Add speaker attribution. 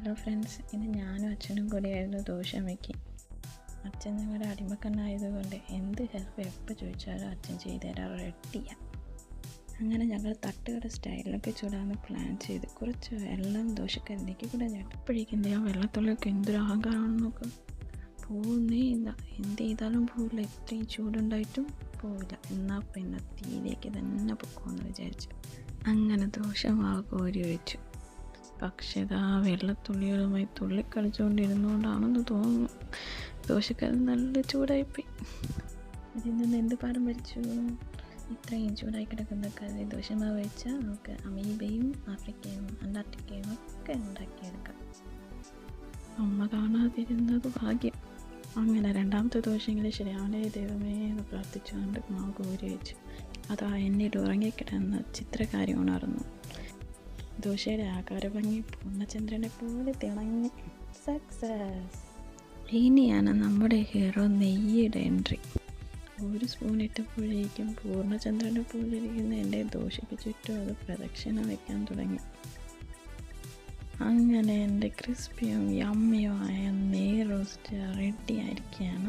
Speaker 1: Hello friends, ഇന്ന് ഞാനും അച്ഛനും കൂടിയായിരുന്നു ദോശ വയ്ക്കുക. അച്ഛൻ ഞങ്ങളുടെ അടിമക്കണ്ണായതുകൊണ്ട് എന്ത് ഹെൽപ്പ് എപ്പോൾ ചോദിച്ചാലും അച്ഛൻ ചെയ്തു തരാൻ റെഡിയാണ്. അങ്ങനെ ഞങ്ങൾ തട്ടുകട സ്റ്റൈലിലൊക്കെ ചൂടാന്ന് പ്ലാൻ ചെയ്ത് കുറച്ച് വെള്ളം ദോശക്കല്ലിലേക്ക് കൂടെ ഞെട്ടപ്പോഴേക്കും ആ വെള്ളത്തുള്ളിയൊക്കെ എന്തൊരു അഹങ്കാരമാണെന്ന് നോക്കും. പോകുന്നേ ഇല്ല, എന്ത് ചെയ്താലും പോവില്ല. ഇത്രയും ചൂടുണ്ടായിട്ടും പോവില്ല. എന്നാൽ പിന്നെ തീയിലേക്ക് തന്നെ പൊക്കുമെന്ന് വിചാരിച്ചു. അങ്ങനെ ദോശ മാവ് കോരി ഒഴിച്ചു. പക്ഷേ ആ വെള്ളത്തുള്ളികളുമായി തുള്ളിക്കളിച്ചുകൊണ്ടിരുന്നുകൊണ്ടാണെന്ന് തോന്നുന്നു ദോശക്കല്ല് നല്ല ചൂടായിപ്പോയി. ഇതിൽ നിന്ന് എന്ത് പാഠം പഠിച്ചു? ഇത്രയും ചൂടായി കിടക്കുന്ന കല്ലിൽ ദോശമാവ് വെച്ചാൽ നമുക്ക് അമീബയും ആഫ്രിക്കയും അന്റാർട്ടിക്കയും ഒക്കെ ഉണ്ടാക്കിയെടുക്കാം. അമ്മ കാണാതിരുന്നത് ഭാഗ്യം. അങ്ങനെ രണ്ടാമത്തെ ദോശയെങ്കിൽ ശരിയാവണേ ദൈവമേ എന്ന് പ്രാർത്ഥിച്ചുകൊണ്ട് മാവ് കോരി വെച്ചു. അതാ എന്നിൽ ഉറങ്ങിക്കിടന്ന ചിത്രകാരി ഉണർന്നു. ദോശയുടെ ആകാരഭംഗി പൂർണ്ണചന്ദ്രനെ പോലെ തിളങ്ങി. സക്സസ്! ഇനിയാണ് നമ്മുടെ ഹീറോ നെയ്യുടെ എൻട്രി. ഒരു സ്പൂൺ ഇട്ടപ്പോഴേക്കും പൂർണ്ണചന്ദ്രനെ പോലെ ഇരിക്കുന്ന എൻ്റെ ദോശയ്ക്ക് ചുറ്റും അത് പ്രദക്ഷിണം വയ്ക്കാൻ തുടങ്ങി. അങ്ങനെ എൻ്റെ ക്രിസ്പിയും യമ്മിയുമായ നെയ് റോസ്റ്റ് റെഡി ആയിരിക്കുകയാണ്.